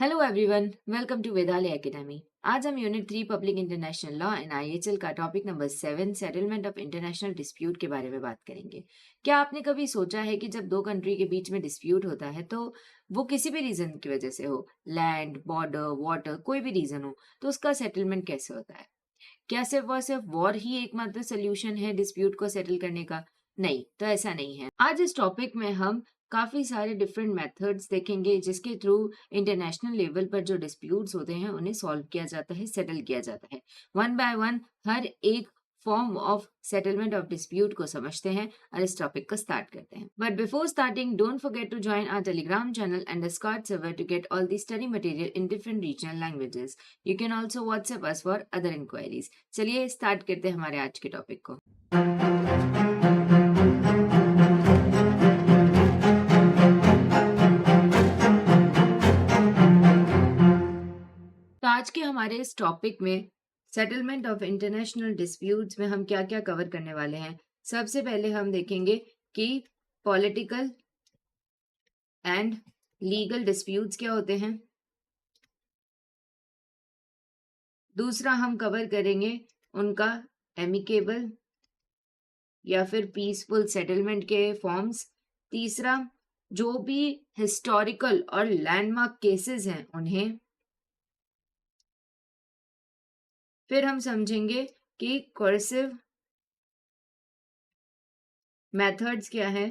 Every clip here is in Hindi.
Hello everyone, welcome to Vedalaya academy. आज हम unit 3 public international law and IHL का topic number 7 settlement of international dispute के बारे में बात करेंगे। क्या आपने कभी सोचा है कि जब दो कंट्री के बीच में डिस्प्यूट होता है तो वो किसी भी रीजन की वजह से हो, लैंड, बॉर्डर, वाटर, कोई भी रीजन हो, तो उसका सेटलमेंट कैसे होता है? क्या सिर्फ और सिर्फ वॉर ही एकमात्र सोल्यूशन है डिस्प्यूट को सेटल करने का? नहीं, तो ऐसा नहीं है। आज इस टॉपिक में हम काफी सारे डिफरेंट मेथड्स देखेंगे जिसके थ्रू इंटरनेशनल लेवल पर जो डिस्प्यूट्स होते हैं उन्हें सॉल्व किया जाता है, सेटल किया जाता है। वन बाय वन हर एक form of settlement of dispute को समझते हैं और इस टॉपिक को स्टार्ट करते हैं। But before starting, don't forget to join our Telegram channel and Discord server to get all the study material in different regional languages. You can also WhatsApp us for other inquiries. चलिए स्टार्ट करते हैं हमारे आज के टॉपिक को। तो आज के हमारे इस टॉपिक में सेटलमेंट ऑफ इंटरनेशनल डिस्प्यूट्स में हम क्या क्या कवर करने वाले हैं। सबसे पहले हम देखेंगे कि पॉलिटिकल एंड लीगल डिस्प्यूट्स क्या होते हैं। दूसरा हम कवर करेंगे उनका एमिकेबल या फिर पीसफुल सेटलमेंट के फॉर्म्स। तीसरा, जो भी हिस्टोरिकल और लैंडमार्क केसेस हैं उन्हें। फिर हम समझेंगे कि कोर्सिव मेथड्स क्या है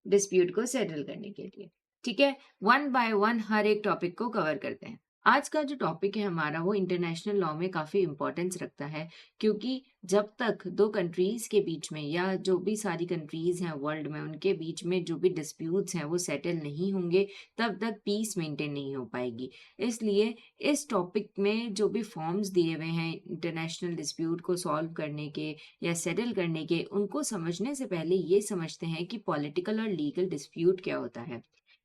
डिस्प्यूट को सेटल करने के लिए। ठीक है, वन बाय वन हर एक टॉपिक को कवर करते हैं। आज का जो टॉपिक है हमारा वो इंटरनेशनल लॉ में काफी इंपॉर्टेंस रखता है, क्योंकि जब तक दो कंट्रीज के बीच में या जो भी सारी कंट्रीज हैं वर्ल्ड में उनके बीच में जो भी डिस्प्यूट्स हैं वो सेटल नहीं होंगे तब तक पीस मेंटेन नहीं हो पाएगी। इसलिए इस टॉपिक में जो भी फॉर्म्स दिए हुए हैं इंटरनेशनल डिस्प्यूट को सॉल्व करने के या सेटल करने के, उनको समझने से पहले ये समझते हैं कि पॉलिटिकल और लीगल डिस्प्यूट क्या होता है।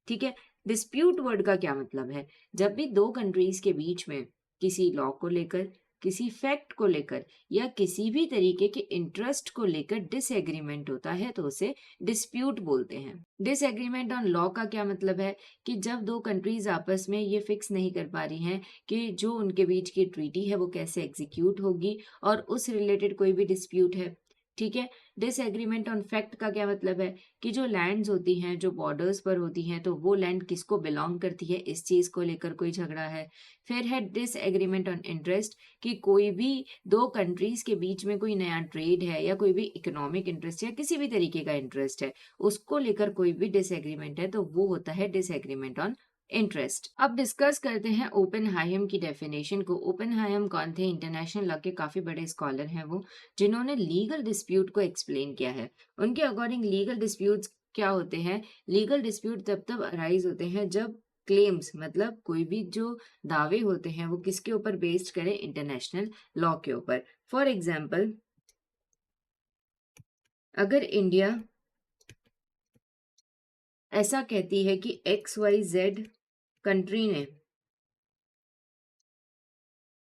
ठीक है, डिस्प्यूट वर्ड का क्या मतलब है? जब भी दो कंट्रीज के बीच में किसी लॉ को लेकर, किसी फैक्ट को लेकर या किसी भी तरीके के इंटरेस्ट को लेकर डिसएग्रीमेंट होता है तो उसे डिस्प्यूट बोलते हैं। डिसएग्रीमेंट ऑन लॉ का क्या मतलब है कि जब दो कंट्रीज आपस में ये फिक्स नहीं कर पा रही हैं कि जो उनके बीच की ट्रीटी है वो कैसे एग्जीक्यूट होगी और उस रिलेटेड कोई भी डिस्प्यूट है। ठीक है, डिसएग्रीमेंट ऑन फैक्ट का क्या मतलब है कि जो लैंड्स होती हैं, जो बॉर्डर्स पर होती हैं, तो वो लैंड किसको बिलोंग करती है, इस चीज को लेकर कोई झगड़ा है। फिर है डिसएग्रीमेंट ऑन इंटरेस्ट कि कोई भी दो कंट्रीज के बीच में कोई नया ट्रेड है या कोई भी इकोनॉमिक इंटरेस्ट या किसी भी तरीके का इंटरेस्ट है, उसको लेकर कोई भी डिसएग्रीमेंट है तो वो होता है डिसएग्रीमेंट ऑन इंटरेस्ट। अब डिस्कस करते हैं ओपेनहाइम की डेफिनेशन को। ओपेनहाइम कौन थे? इंटरनेशनल लॉ के काफी बड़े स्कॉलर हैं वो, जिन्होंने लीगल डिस्प्यूट को एक्सप्लेन किया है। उनके अकॉर्डिंग लीगल डिस्प्यूट्स क्या होते हैं? लीगल डिस्प्यूट तब अराइज होते हैं जब क्लेम्स, मतलब कोई भी जो दावे होते हैं वो किसके ऊपर बेस्ड करें? इंटरनेशनल लॉ के ऊपर। फॉर एग्जाम्पल, अगर इंडिया ऐसा कहती है कि XYZ कंट्री ने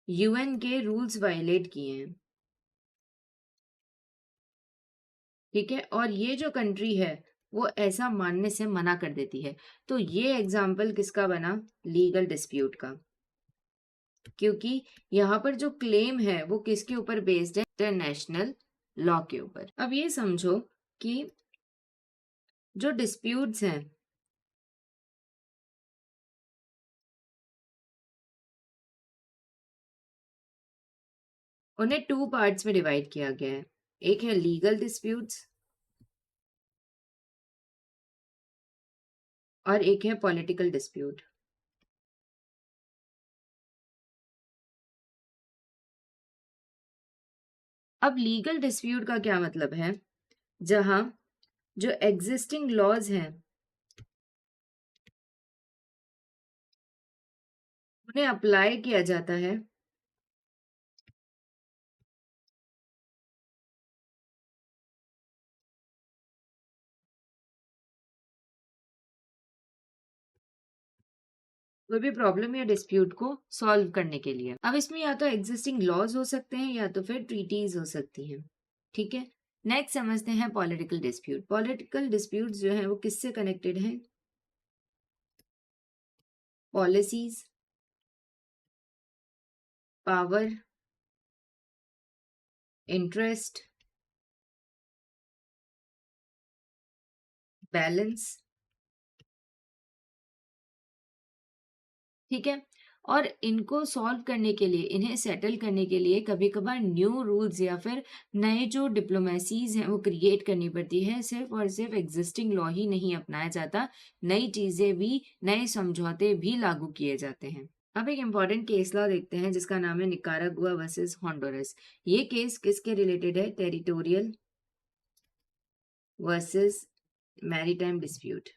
यूएन के रूल्स वायलेट किए हैं, ठीक है, और ये जो कंट्री है वो ऐसा मानने से मना कर देती है, तो ये एग्जाम्पल किसका बना? लीगल डिस्प्यूट का, क्योंकि यहाँ पर जो क्लेम है वो किसके ऊपर बेस्ड है? इंटरनेशनल लॉ के ऊपर। अब ये समझो कि जो डिस्प्यूट्स हैं उन्हें टू पार्ट्स में डिवाइड किया गया है। एक है लीगल डिस्प्यूट्स और एक है पॉलिटिकल डिस्प्यूट। अब लीगल डिस्प्यूट का क्या मतलब है? जहां जो एग्जिस्टिंग लॉज हैं उन्हें अप्लाई किया जाता है कोई भी प्रॉब्लम या डिस्प्यूट को सॉल्व करने के लिए। अब इसमें या तो एग्जिस्टिंग लॉज हो सकते हैं या तो फिर ट्रीटीज हो सकती हैं। ठीक है, नेक्स्ट समझते हैं पॉलिटिकल डिस्प्यूट। पॉलिटिकल डिस्प्यूट जो है वो किससे कनेक्टेड है? पॉलिसीज, पावर, इंटरेस्ट, बैलेंस, ठीक है। और इनको सॉल्व करने के लिए, इन्हें सेटल करने के लिए कभी कभार न्यू रूल्स या फिर नए जो डिप्लोमेसीज हैं वो क्रिएट करनी पड़ती है। सिर्फ और सिर्फ एग्जिस्टिंग लॉ ही नहीं अपनाया जाता, नई चीजें भी, नए समझौते भी लागू किए जाते हैं। अब एक इम्पॉर्टेंट केस लॉ देखते हैं जिसका नाम है निकारागुआ वर्सेस होंडुरस। ये केस किसके रिलेटेड है? Territorial versus maritime dispute.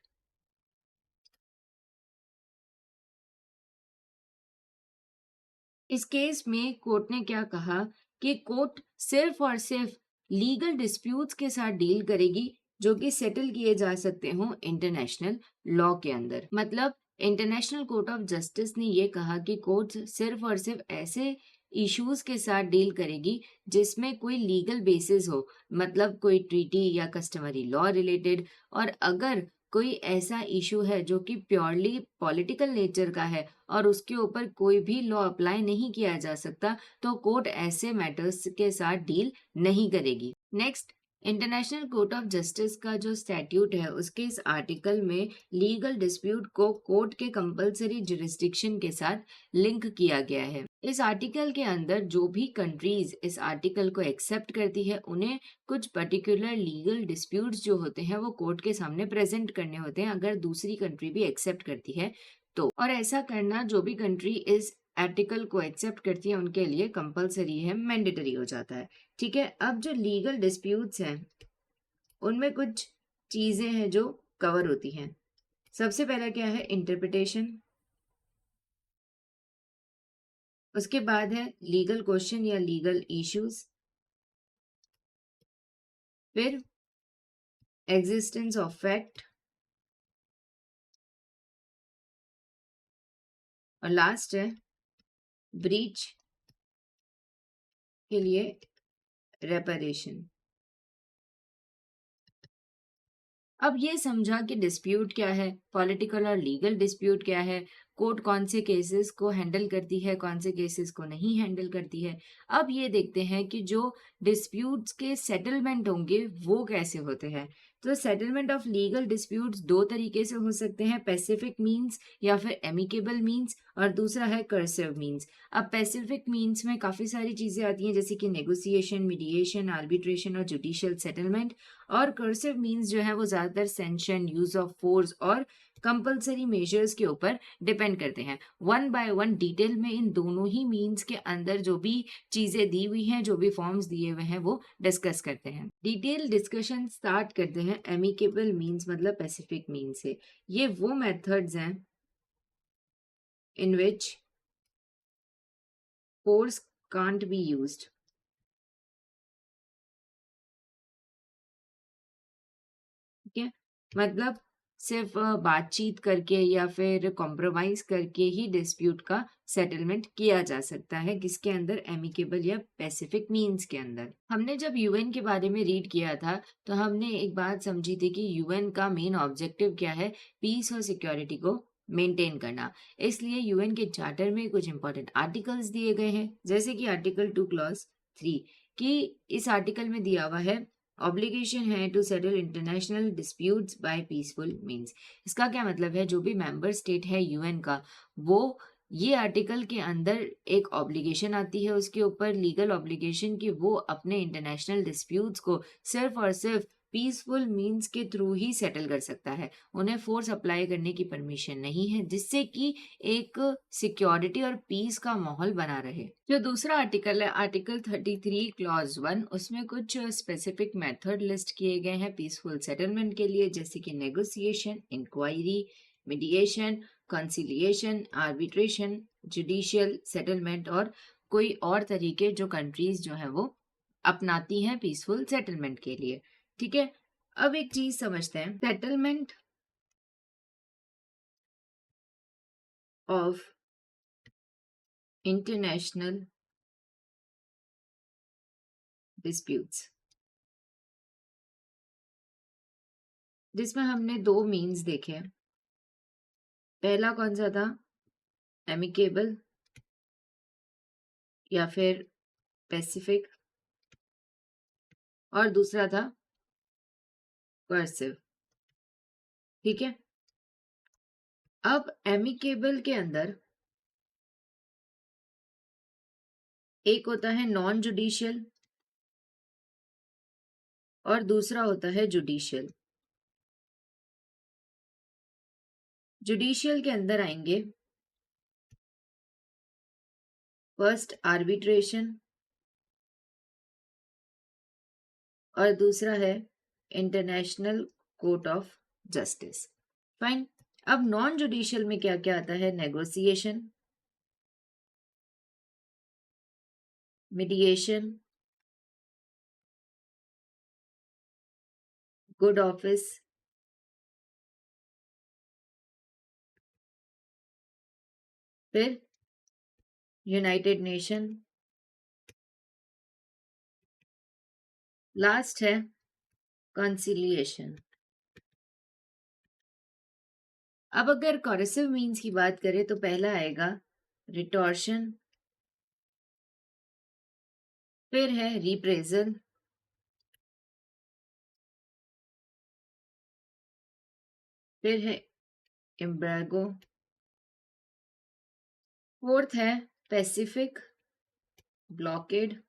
इस केस में कोर्ट ने क्या कहा कि कोर्ट सिर्फ और सिर्फ लीगल डिस्प्यूट्स के साथ डील करेगी जो कि सेटल किए जा सकते हों इंटरनेशनल लॉ के अंदर। मतलब इंटरनेशनल कोर्ट ऑफ जस्टिस ने ये कहा कि कोर्ट सिर्फ और सिर्फ ऐसे इश्यूज के साथ डील करेगी जिसमें कोई लीगल बेसिस हो, मतलब कोई ट्रीटी या कस्टमरी लॉ रिलेटेड। और अगर कोई ऐसा इशू है जो कि प्योरली पॉलिटिकल नेचर का है और उसके ऊपर कोई भी लॉ अप्लाई नहीं किया जा सकता, तो कोर्ट ऐसे मैटर्स के साथ डील नहीं करेगी। Next, international court of justice का जो स्टैट्यूट है उसके इस आर्टिकल में लीगल डिस्प्यूट को कोर्ट के कंपलसरी जुरिस्डिक्शन के साथ लिंक किया गया है। इस आर्टिकल के अंदर जो भी कंट्रीज इस आर्टिकल को एक्सेप्ट करती है उन्हें कुछ पर्टिकुलर लीगल डिस्प्यूट्स जो होते हैं वो कोर्ट के सामने प्रेजेंट करने होते हैं, अगर दूसरी कंट्री भी एक्सेप्ट करती है तो। और ऐसा करना जो भी कंट्री इस आर्टिकल को एक्सेप्ट करती है उनके लिए कंपलसरी है, मैंडेटरी हो जाता है। ठीक है। अब जो लीगल डिस्प्यूट्स हैं उनमें कुछ चीजें हैं जो कवर होती हैं। सबसे पहला क्या है? इंटरप्रिटेशन। उसके बाद है लीगल क्वेश्चन या लीगल इश्यूज। फिर एग्जिस्टेंस ऑफ फैक्ट। और लास्ट है ब्रीच के लिए रेपरेशन। अब ये समझा कि डिस्प्यूट क्या है, पॉलिटिकल और लीगल डिस्प्यूट क्या है, कोर्ट कौन से केसेस को हैंडल करती है, कौन से केसेस को नहीं हैंडल करती है। अब ये देखते हैं कि जो डिस्प्यूट्स के सेटलमेंट होंगे वो कैसे होते हैं। तो सेटलमेंट ऑफ लीगल डिस्प्यूट्स दो तरीके से हो सकते हैं, पैसिफिक मीन्स या फिर एमिकेबल मीन्स, और दूसरा है कर्सिव मीन्स। अब पैसिफिक मीन्स में काफी सारी चीजें आती हैं जैसे कि नेगोशिएशन, मीडिएशन, आर्बिट्रेशन और जुडिशियल सेटलमेंट। और कर्सिव मीन्स जो है वो ज्यादातर सेंशन, यूज ऑफ फोर्स और कंपलसरी मेजर्स के ऊपर डिपेंड करते हैं। वन बाय वन डिटेल में इन दोनों ही मीन्स के अंदर जो भी चीजें दी हुई हैं, जो भी फॉर्म्स दिए हुए हैं वो डिस्कस करते हैं। डिटेल डिस्कशन स्टार्ट करते हैं एमिकेबल मीन्स मतलब पैसिफिक मीन्स से। ये वो मेथड्स हैं in which force can't be used. ठीक है। मतलब सिर्फ बातचीत करके या फिर कॉम्प्रोमाइज करके ही डिस्प्यूट का सेटलमेंट किया जा सकता है, किसके अंदर? एमिकेबल या पैसिफिक मीन्स के अंदर। हमने जब यूएन के बारे में रीड किया था तो हमने एक बात समझी थी कि यूएन का मेन ऑब्जेक्टिव क्या है? पीस और सिक्योरिटी को मेंटेन करना। इसलिए यूएन के चार्टर में कुछ इंपॉर्टेंट आर्टिकल्स दिए गए हैं, जैसे कि आर्टिकल 2 क्लॉज 3, कि इस आर्टिकल में दिया हुआ है ऑब्लिगेशन है to settle international disputes by peaceful means. इसका क्या मतलब है? जो भी मेंबर स्टेट है यूएन का, वो ये आर्टिकल के अंदर एक ऑब्लिगेशन आती है उसके ऊपर, लीगल ऑब्लिगेशन, कि वो अपने इंटरनेशनल डिस्प्यूट्स को सिर्फ और सिर्फ पीसफुल मीन्स के थ्रू ही सेटल कर सकता है। उन्हें फोर्स अप्लाई करने की परमिशन नहीं है, जिससे कि एक सिक्योरिटी और पीस का माहौल बना रहे। जो दूसरा आर्टिकल है आर्टिकल 33 क्लॉज 1, उसमें कुछ स्पेसिफिक मेथड लिस्ट किए गए हैं पीसफुल सेटलमेंट के लिए, जैसे कि negotiation, inquiry, mediation, conciliation, arbitration, judicial settlement और कोई और तरीके जो कंट्रीज जो है वो अपनाती हैं पीसफुल सेटलमेंट के लिए। ठीक है। अब एक चीज समझते हैं, सेटलमेंट ऑफ इंटरनेशनल डिस्प्यूट्स, जिसमें हमने दो मीन्स देखे। पहला कौन सा था? एमिकेबल या फिर पैसिफिक, और दूसरा था कर्सिव। ठीक है, अब एमिकेबल के अंदर एक होता है नॉन जुडिशियल और दूसरा होता है जुडिशियल। जुडिशियल के अंदर आएंगे फर्स्ट आर्बिट्रेशन और दूसरा है international court of justice. Fine. अब नॉन जुडिशियल में क्या क्या आता है? नेगोशिएशन, मीडिएशन, गुड ऑफिस, फिर यूनाइटेड नेशन, लास्ट है कंसिलिएशन। अब अगर कॉरेसिव मीन्स की बात करें तो पहला आएगा रिटॉर्शन, फिर है रिप्रेजल, फिर है एम्बार्गो, फोर्थ है पैसिफिक ब्लॉकेड,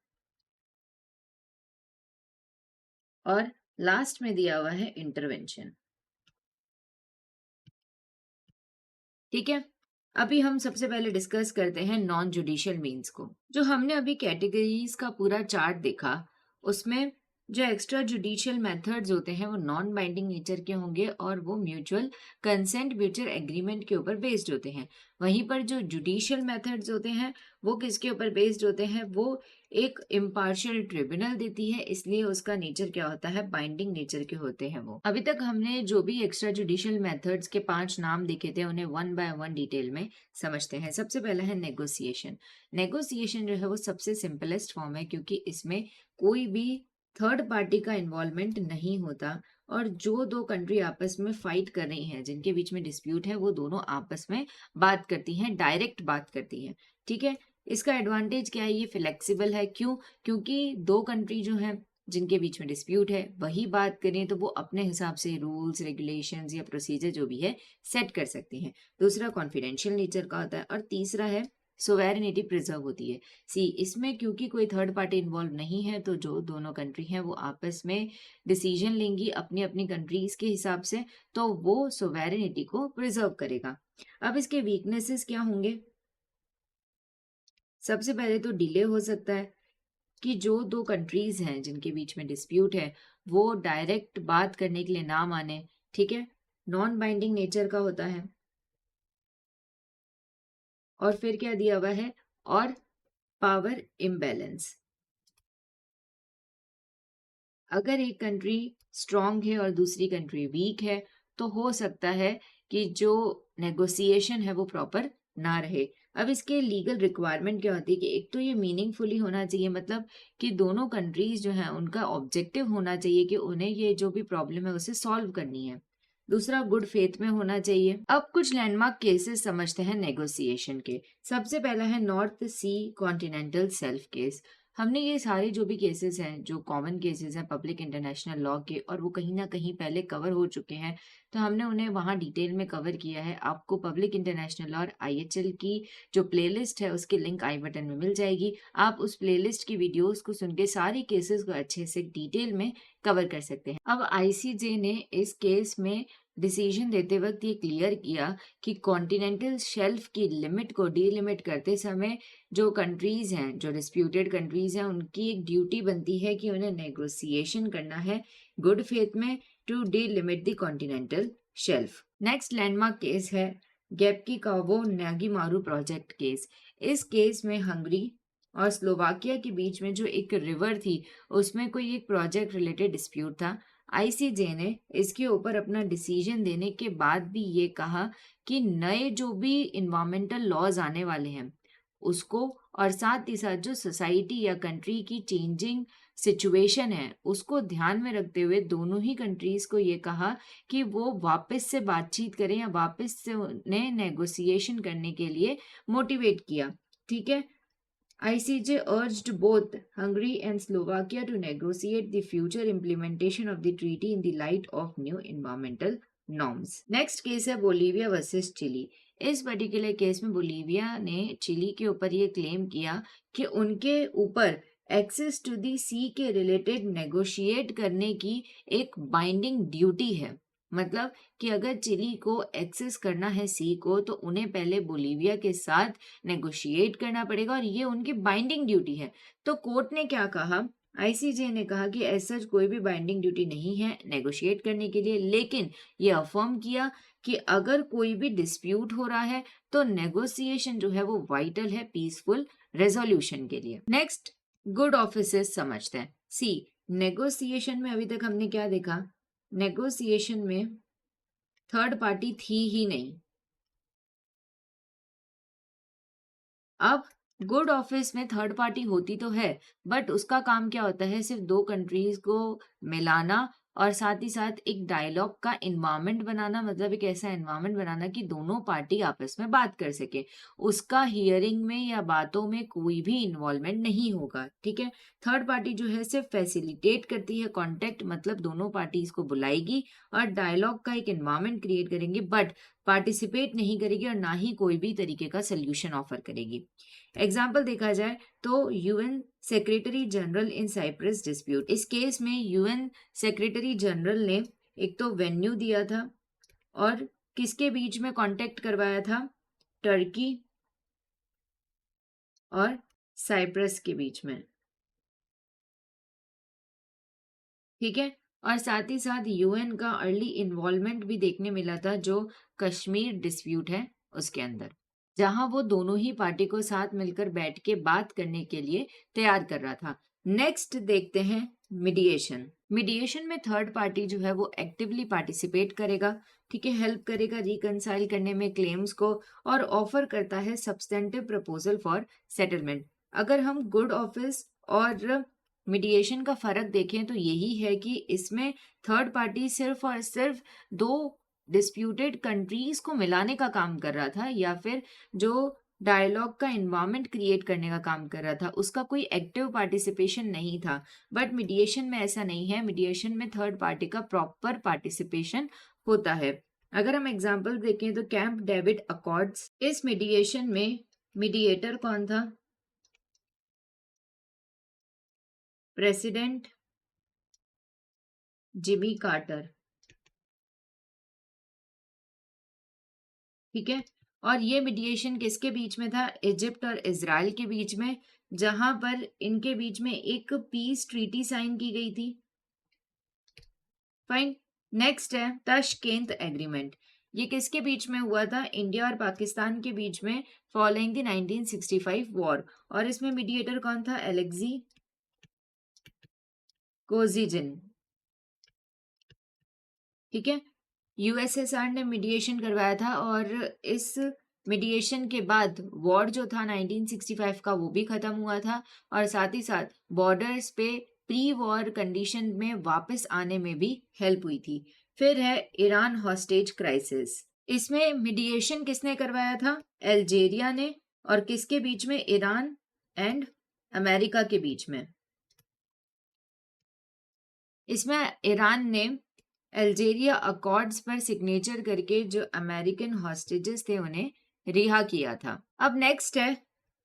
और लास्ट में दिया हुआ है इंटरवेंशन। ठीक है, अभी हम सबसे पहले डिस्कस करते हैं नॉन जुडिशियल मीन्स को। जो हमने अभी कैटेगरीज का पूरा चार्ट देखा, उसमें जो एक्स्ट्रा जुडिशियल मेथड्स होते हैं वो नॉन बाइंडिंग नेचर के होंगे और वो म्यूचुअल कंसेंट, म्यूचुअल एग्रीमेंट के ऊपर बेस्ड होते हैं। वहीं पर जो जुडिशियल मेथड्स होते हैं वो किसके ऊपर बेस्ड होते हैं? वो एक इम्पार्शियल ट्रिब्यूनल देती है, इसलिए उसका नेचर क्या होता है? बाइंडिंग नेचर के होते हैं वो। अभी तक हमने जो भी एक्स्ट्रा जुडिशियल मेथड्स के 5 नाम देखे थे उन्हें वन बाय वन डिटेल में समझते हैं। सबसे पहला है नेगोशिएशन। नेगोशिएशन जो है वो सबसे सिंपलेस्ट फॉर्म है, क्योंकि इसमें कोई भी थर्ड पार्टी का इन्वॉल्वमेंट नहीं होता, और जो दो कंट्री आपस में फाइट कर रही हैं, जिनके बीच में डिस्प्यूट है, वो दोनों आपस में बात करती हैं, डायरेक्ट बात करती हैं। ठीक है, इसका एडवांटेज क्या है? ये फ्लेक्सिबल है। क्यों? क्योंकि दो कंट्री जो है जिनके बीच में डिस्प्यूट है वही बात करें तो वो अपने हिसाब से रूल्स, रेगुलेशंस या प्रोसीजर जो भी है सेट कर सकती हैं। दूसरा कॉन्फिडेंशियल नेचर का होता है, और तीसरा है सोवेरेनिटी प्रिजर्व होती है। इसमें क्योंकि कोई थर्ड पार्टी इन्वॉल्व नहीं है, तो जो दोनों कंट्री हैं वो आपस में डिसीजन लेंगी अपनी अपनी कंट्रीज के हिसाब से, तो वो सोवेरेनिटी को प्रिजर्व करेगा। अब इसके वीकनेसेस क्या होंगे? सबसे पहले तो डिले हो सकता है, कि जो दो कंट्रीज हैं जिनके बीच में डिस्प्यूट है वो डायरेक्ट बात करने के लिए ना माने। ठीक है, नॉन बाइंडिंग नेचर का होता है। और फिर क्या दिया हुआ है? और पावर इम्बैलेंस। अगर एक कंट्री स्ट्रांग है और दूसरी कंट्री वीक है, तो हो सकता है कि जो नेगोशिएशन है वो प्रॉपर ना रहे। अब इसके लीगल रिक्वायरमेंट क्या होती है? कि एक तो ये मीनिंगफुली होना चाहिए, मतलब कि दोनों कंट्रीज जो है उनका ऑब्जेक्टिव होना चाहिए कि उन्हें ये जो भी प्रॉब्लम है उसे सॉल्व करनी है। दूसरा, गुड फेथ में होना चाहिए। अब कुछ लैंडमार्क केसेस समझते हैं नेगोशिएशन के। सबसे पहला है north sea continental self case. हमने ये सारे जो भी केसेस हैं, जो कॉमन केसेस हैं पब्लिक इंटरनेशनल लॉ के, और वो कहीं ना कहीं पहले कवर हो चुके हैं, तो हमने उन्हें वहाँ डिटेल में कवर किया है। आपको पब्लिक इंटरनेशनल लॉ और आईएचएल की जो प्लेलिस्ट है उसकी लिंक आई बटन में मिल जाएगी। आप उस प्लेलिस्ट की वीडियोस को सुन के सारी केसेस को अच्छे से डिटेल में कवर कर सकते हैं। अब आईसीजे ने इस केस में डिसीजन देते वक्त ये क्लियर किया कि कॉन्टिनेंटल शेल्फ की लिमिट को डीलिमिट करते समय जो कंट्रीज हैं, जो डिस्प्यूटेड कंट्रीज हैं, उनकी एक ड्यूटी बनती है कि उन्हें नेगोशिएशन करना है गुड फेथ में to delimit the continental shelf. Next landmark case है Gabcikovo Nagymaros project case. इस केस में हंगरी और स्लोवाकिया के बीच में जो एक रिवर थी उसमें कोई एक प्रोजेक्ट रिलेटेड डिस्प्यूट था। आईसीजे ने इसके ऊपर अपना डिसीजन देने के बाद भी ये कहा कि नए जो भी इन्वायरमेंटल लॉज आने वाले हैं उसको, और साथ ही साथ जो सोसाइटी या कंट्री की चेंजिंग सिचुएशन है उसको ध्यान में रखते हुए दोनों ही कंट्रीज को ये कहा कि वो वापस से बातचीत करें या वापस से उन्हें नेगोशिएशन करने के लिए मोटिवेट किया। ठीक है, ICJ urged both Hungary and Slovakia to negotiate the future implementation of the treaty in the light of new environmental norms. Next case है बोलीविया वर्सेस चिली। इस पर्टिकुलर केस में बोलीविया ने चिली के ऊपर ये क्लेम किया कि उनके ऊपर एक्सेस टू दी सी के रिलेटेड नेगोशिएट करने की एक बाइंडिंग ड्यूटी है। मतलब कि अगर चिली को एक्सेस करना है सी को तो उन्हें पहले बोलीविया के साथ नेगोशिएट करना पड़ेगा और ये उनकी बाइंडिंग ड्यूटी है। तो कोर्ट ने क्या कहा, आईसीजे ने कहा कि ऐसा कोई भी बाइंडिंग ड्यूटी नहीं है नेगोशिएट करने के लिए, लेकिन ये अफर्म किया कि अगर कोई भी डिस्प्यूट हो रहा है तो नेगोशिएशन जो है वो वाइटल है पीसफुल रेजोल्यूशन के लिए। नेक्स्ट गुड ऑफिसेस समझते हैं। सी नेगोशिएशन में अभी तक हमने क्या देखा, नेगोशिएशन में थर्ड पार्टी थी ही नहीं। अब गुड ऑफिस में थर्ड पार्टी होती तो है, बट उसका काम क्या होता है, सिर्फ दो कंट्रीज को मिलाना और साथ ही साथ एक डायलॉग का एनवायरनमेंट बनाना, मतलब एक ऐसा एनवायरनमेंट बनाना कि दोनों पार्टी आपस में बात कर सके। उसका हियरिंग में या बातों में कोई भी इन्वॉल्वमेंट नहीं होगा, ठीक है। थर्ड पार्टी जो है सिर्फ फैसिलिटेट करती है कॉन्टेक्ट, मतलब दोनों पार्टीज को बुलाएगी और डायलॉग का एक एनवायरनमेंट क्रिएट करेंगे, बट पार्टिसिपेट नहीं करेगी और ना ही कोई भी तरीके का सोल्यूशन ऑफर करेगी। एग्जाम्पल देखा जाए तो UN secretary general in Cyprus dispute, इस केस में यूएन सेक्रेटरी जनरल ने एक तो वेन्यू दिया था और किसके बीच में कांटेक्ट करवाया था, टर्की और साइप्रस के बीच में, ठीक है। और साथ ही साथ यूएन का अर्ली इन्वॉल्वमेंट भी देखने मिला था जो कश्मीर डिस्प्यूट है उसके अंदर, जहां वो दोनों ही पार्टी को साथ मिलकर बैठ के बात करने के लिए तैयार कर रहा था। नेक्स्ट देखते हैं मीडिएशन। मीडिएशन में थर्ड पार्टी जो है वो एक्टिवली पार्टिसिपेट करेगा, ठीक है, हेल्प करेगा रिकंसाइल करने में क्लेम्स को और ऑफर करता है सब्सटेंटिव प्रपोजल फॉर सेटलमेंट। अगर हम गुड ऑफिस और मीडिएशन का फर्क देखें तो यही है कि इसमें थर्ड पार्टी सिर्फ और सिर्फ दो डिस्प्यूटेड कंट्रीज को मिलाने का काम कर रहा था या फिर जो डायलॉग का एनवायरनमेंट क्रिएट करने का काम कर रहा था, उसका कोई एक्टिव पार्टिसिपेशन नहीं था। बट मीडिएशन में ऐसा नहीं है, मीडिएशन में थर्ड पार्टी का प्रॉपर पार्टिसिपेशन होता है। अगर हम एग्जांपल देखें तो कैंप डेविड अकॉर्ड्स, इस मीडिएशन में मीडिएटर कौन था, प्रेसिडेंट जिमी कार्टर, ठीक है। और ये मीडिएशन किसके बीच में था, इजिप्ट और इजराइल के बीच में, जहां पर इनके बीच में एक पीस ट्रीटी साइन की गई थी। फाइन। नेक्स्ट है ताशकेंत एग्रीमेंट। ये किसके बीच में हुआ था, इंडिया और पाकिस्तान के बीच में फॉलोइंग द 1965 वॉर। और इसमें मीडिएटर कौन था, एलेक्सी कोजिजिन, ठीक है। यूएसएसआर ने मीडिएशन करवाया था और इस मीडिएशन के बाद वॉर जो था 1965 का वो भी खत्म हुआ था और साथ ही साथ बॉर्डर्स पे प्री वॉर कंडीशन में वापस आने में भी हेल्प हुई थी। फिर है ईरान हॉस्टेज क्राइसिस। इसमें मीडिएशन किसने करवाया था, अल्जेरिया ने, और किसके बीच में, ईरान एंड अमेरिका के बीच में। इसमें ईरान ने अल्जेरिया अकॉर्ड्स पर सिग्नेचर करके जो अमेरिकन हॉस्टेजेस थे उन्हें रिहा किया था। अब नेक्स्ट है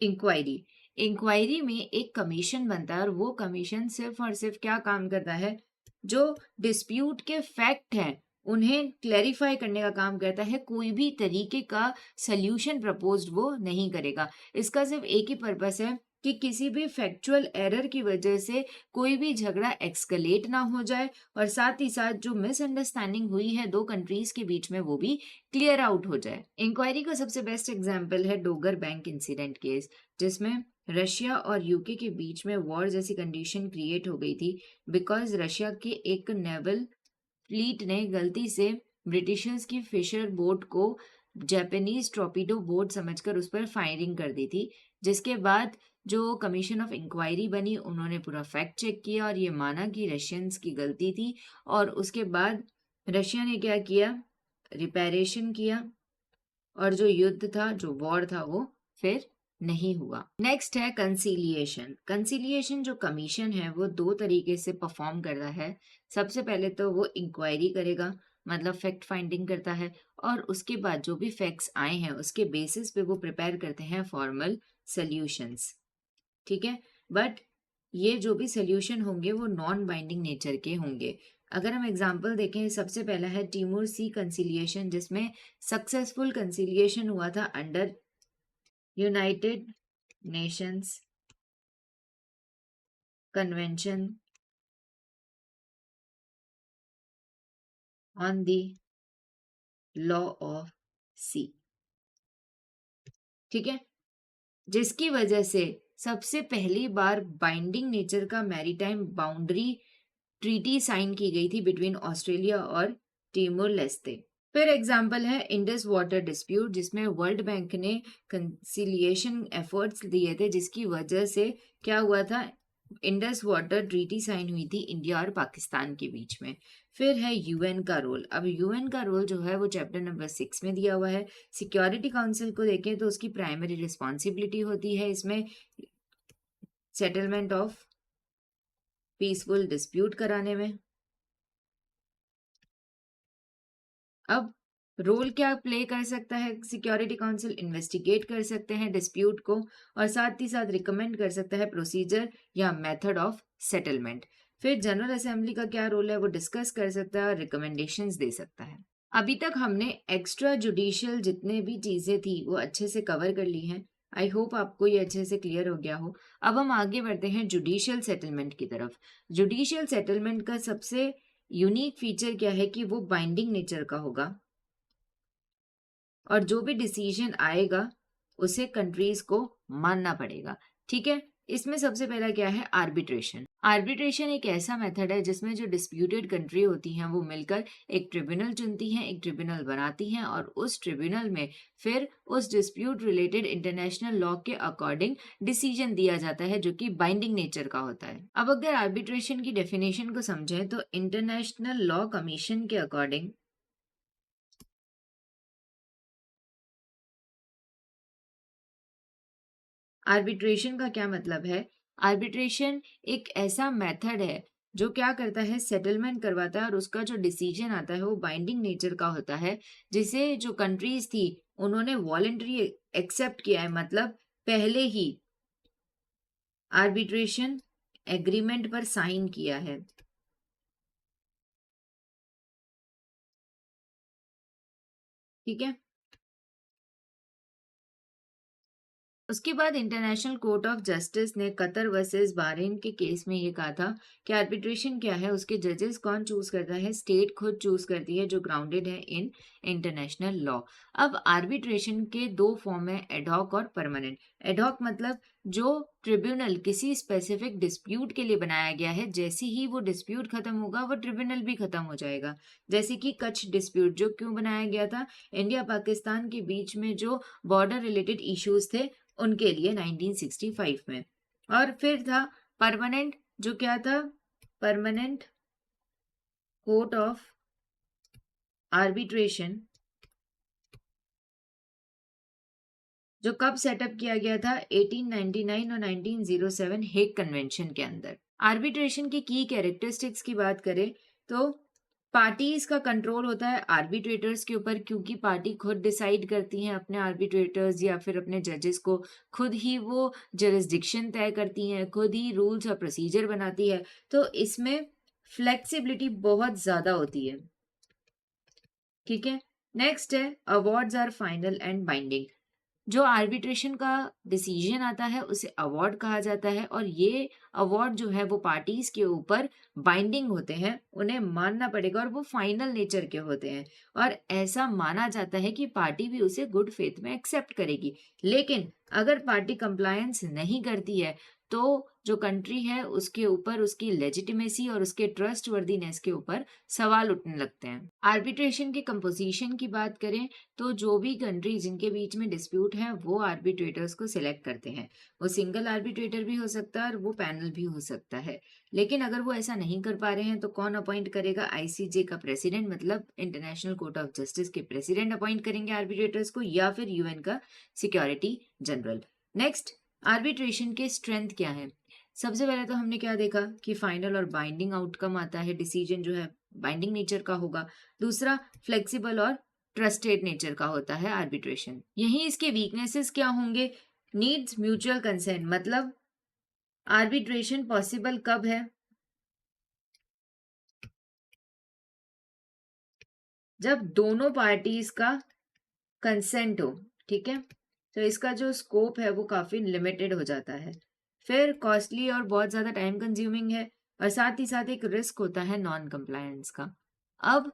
इंक्वायरी। इंक्वायरी में एक कमीशन बनता है और वो कमीशन सिर्फ और सिर्फ क्या काम करता है, जो डिस्प्यूट के फैक्ट हैं उन्हें क्लैरिफाई करने का काम करता है। कोई भी तरीके का सल्यूशन प्रपोज्ड वो नहीं करेगा। इसका सिर्फ एक ही पर्पस है कि किसी भी फैक्चुअल एरर की वजह से कोई भी झगड़ा एक्सकलेट ना हो जाए और साथ ही साथ जो मिसअंडरस्टैंडिंग हुई है दो कंट्रीज के बीच में वो भी क्लियर आउट हो जाए। इंक्वायरी का सबसे बेस्ट एग्जांपल है डोगर बैंक इंसिडेंट केस, जिसमें रशिया और यूके के बीच में वॉर जैसी कंडीशन क्रिएट हो गई थी बिकॉज रशिया के एक नेवल फ्लीट ने गलती से ब्रिटिशर्स की फिशर बोट को जापानीज टॉर्पीडो बोट समझकर उस पर फायरिंग कर दी थी। जिसके बाद जो कमीशन ऑफ इंक्वायरी बनी उन्होंने पूरा फैक्ट चेक किया और ये माना कि रशियंस की गलती थी और उसके बाद रशिया ने क्या किया, रिपेरेशन किया और जो युद्ध था, जो वॉर था, वो फिर नहीं हुआ। नेक्स्ट है कंसीलिएशन। कंसीलिएशन जो कमीशन है वो दो तरीके से परफॉर्म करता है। सबसे पहले तो वो इंक्वायरी करेगा, मतलब फैक्ट फाइंडिंग करता है, और उसके बाद जो भी फैक्ट्स आए हैं उसके बेसिस पे वो प्रिपेयर करते हैं फॉर्मल सोल्यूशंस। ठीक है, बट ये जो भी सोल्यूशन होंगे वो नॉन बाइंडिंग नेचर के होंगे। अगर हम एग्जांपल देखें, सबसे पहला है टिमोर सी कंसिलिएशन, जिसमें सक्सेसफुल कंसिलिएशन हुआ था under United Nations convention on the law of sea. ठीक है, जिसकी वजह से सबसे पहली बार बाइंडिंग नेचर का मैरीटाइम बाउंड्री ट्रीटी साइन की गई थी बिटवीन ऑस्ट्रेलिया और टिमोर लेस्ते। फिर एग्जाम्पल है इंडस वाटर डिस्प्यूट, जिसमें वर्ल्ड बैंक ने कंसिलिएशन एफर्ट्स दिए थे, जिसकी वजह से क्या हुआ था, इंडस वाटर ट्रीटी साइन हुई थी इंडिया और पाकिस्तान के बीच में। फिर है यूएन का रोल। अब यूएन का रोल जो है वो चैप्टर नंबर 6 में दिया हुआ है। सिक्योरिटी काउंसिल को देखें तो उसकी प्राइमरी रिस्पॉन्सिबिलिटी होती है इसमें सेटलमेंट ऑफ पीसफुल डिस्प्यूट कराने में। अब रोल क्या प्ले कर सकता है सिक्योरिटी काउंसिल? इन्वेस्टिगेट कर सकते हैं डिस्प्यूट को, और साथ ही साथ रिकमेंड कर सकता है प्रोसीजर या मेथड ऑफ सेटलमेंट। फिर जनरल असेंबली का क्या रोल है? वो डिस्कस कर सकता है और रिकमेंडेशंस दे सकता है। अभी तक हमने एक्स्ट्रा जुडिशियल जितने भी चीजें थी वो अच्छे से कवर कर ली हैं। आई होप आपको ये अच्छे से क्लियर हो गया हो। अब हम आगे बढ़ते हैं जुडिशियल सेटलमेंट की तरफ। जुडिशियल सेटलमेंट का सबसे यूनिक फीचर क्या है कि वो बाइंडिंग नेचर का होगा, और जो भी डिसीजन आएगा उसे कंट्रीज को मानना पड़ेगा। ठीक है, इसमें सबसे पहला क्या है? आर्बिट्रेशन। आर्बिट्रेशन एक ऐसा मेथड है जिसमें जो डिस्प्यूटेड कंट्री होती हैं वो मिलकर एक ट्रिब्यूनल चुनती हैं, एक ट्रिब्यूनल बनाती हैं, और उस ट्रिब्यूनल में फिर उस डिस्प्यूट रिलेटेड इंटरनेशनल लॉ के अकॉर्डिंग डिसीजन दिया जाता है, जो कि बाइंडिंग नेचर का होता है। अब अगर आर्बिट्रेशन की डेफिनेशन को समझें तो इंटरनेशनल लॉ कमीशन के अकॉर्डिंग आर्बिट्रेशन का क्या मतलब है? आर्बिट्रेशन एक ऐसा मेथड है जो क्या करता है, सेटलमेंट करवाता है, और उसका जो डिसीजन आता है वो बाइंडिंग नेचर का होता है, जिसे जो कंट्रीज थी उन्होंने वॉलेंटरी एक्सेप्ट किया है, मतलब पहले ही आर्बिट्रेशन एग्रीमेंट पर साइन किया है। ठीक है, उसके बाद इंटरनेशनल कोर्ट ऑफ जस्टिस ने कतर वर्सेस बहरीन के केस में ये कहा था कि आर्बिट्रेशन क्या है, उसके जजेस कौन चूज करता है? स्टेट खुद चूज करती है, जो ग्राउंडेड है इन इंटरनेशनल लॉ। अब आर्बिट्रेशन के दो फॉर्म है, एडहॉक और परमानेंट। एडहॉक मतलब जो ट्रिब्यूनल किसी स्पेसिफिक डिस्प्यूट के लिए बनाया गया है, जैसे ही वो डिस्प्यूट खत्म होगा वो ट्रिब्यूनल भी खत्म हो जाएगा। जैसे कि कच्छ डिस्प्यूट जो क्यों बनाया गया था? इंडिया पाकिस्तान के बीच में जो बॉर्डर रिलेटेड इश्यूज थे उनके लिए 1965 में। और फिर था परमानेंट, जो क्या था? परमानेंट कोर्ट ऑफ आर्बिट्रेशन, जो कब सेटअप किया गया था? 1899 और 1907 हेग कन्वेंशन के अंदर। आर्बिट्रेशन की कैरेक्टरिस्टिक्स की बात करें तो पार्टीज का कंट्रोल होता है आर्बिट्रेटर्स के ऊपर, क्योंकि पार्टी खुद डिसाइड करती हैं अपने आर्बिट्रेटर्स या फिर अपने जजेस को, खुद ही वो जरिस्डिक्शन तय करती हैं, खुद ही रूल्स और प्रोसीजर बनाती है, तो इसमें फ्लेक्सिबिलिटी बहुत ज्यादा होती है। ठीक है, नेक्स्ट है awards are final and binding. जो आर्बिट्रेशन का डिसीजन आता है उसे अवार्ड कहा जाता है, और ये अवार्ड जो है वो पार्टीज के ऊपर बाइंडिंग होते हैं, उन्हें मानना पड़ेगा, और वो फाइनल नेचर के होते हैं, और ऐसा माना जाता है कि पार्टी भी उसे गुड फेथ में एक्सेप्ट करेगी। लेकिन अगर पार्टी कंप्लायंस नहीं करती है तो जो कंट्री है उसके ऊपर उसकी लेजिटिमेसी और उसके ट्रस्ट वर्दीनेस के ऊपर सवाल उठने लगते हैं। आर्बिट्रेशन के कंपोजिशन की बात करें तो जो भी कंट्री जिनके बीच में डिस्प्यूट है वो आर्बिट्रेटर्स को सिलेक्ट करते हैं। वो सिंगल आर्बिट्रेटर भी हो सकता है और वो पैनल भी हो सकता है। लेकिन अगर वो ऐसा नहीं कर पा रहे हैं तो कौन अपॉइंट करेगा? आईसीजे का प्रेसिडेंट, मतलब इंटरनेशनल कोर्ट ऑफ जस्टिस के प्रेसिडेंट अपॉइंट करेंगे आर्बिट्रेटर्स को, या फिर यूएन का सिक्योरिटी जनरल। नेक्स्ट, आर्बिट्रेशन के स्ट्रेंथ क्या है? सबसे पहले तो हमने क्या देखा कि फाइनल और बाइंडिंग आउटकम आता है, डिसीजन जो है बाइंडिंग नेचर का होगा। दूसरा, फ्लेक्सिबल और ट्रस्टेड नेचर का होता है आर्बिट्रेशन। यही इसके वीकनेसेस क्या होंगे? नीड्स म्यूचुअल कंसेंट, मतलब आर्बिट्रेशन पॉसिबल कब है? जब दोनों पार्टीज का कंसेंट हो, ठीक है। तो इसका जो स्कोप है वो काफी लिमिटेड हो जाता है। फिर कॉस्टली और बहुत ज्यादा टाइम कंज्यूमिंग है, और साथ ही साथ एक रिस्क होता है नॉन कंप्लायंस का। अब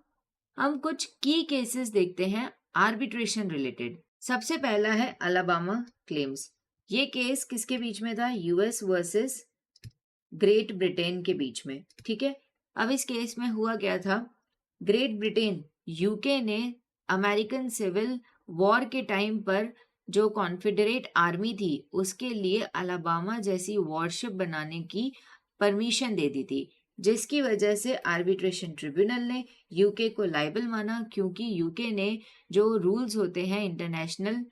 हम कुछ की केसेस देखते हैं आर्बिट्रेशन रिलेटेड। सबसे पहला है अलाबामा क्लेम्स। ये केस किसके बीच में था? यूएस वर्सेस ग्रेट ब्रिटेन के बीच में, ठीक है। अब इस केस में हुआ क्या था? ग्रेट ब्रिटेन, यूके ने अमेरिकन सिविल वॉर के टाइम पर जो कॉन्फेडरेट आर्मी थी उसके लिए अलाबामा जैसी वॉरशिप बनाने की परमिशन दे दी थी, जिसकी वजह से आर्बिट्रेशन ट्रिब्यूनल ने यूके को लाइबल माना, क्योंकि यूके ने जो रूल्स होते हैं इंटरनेशनल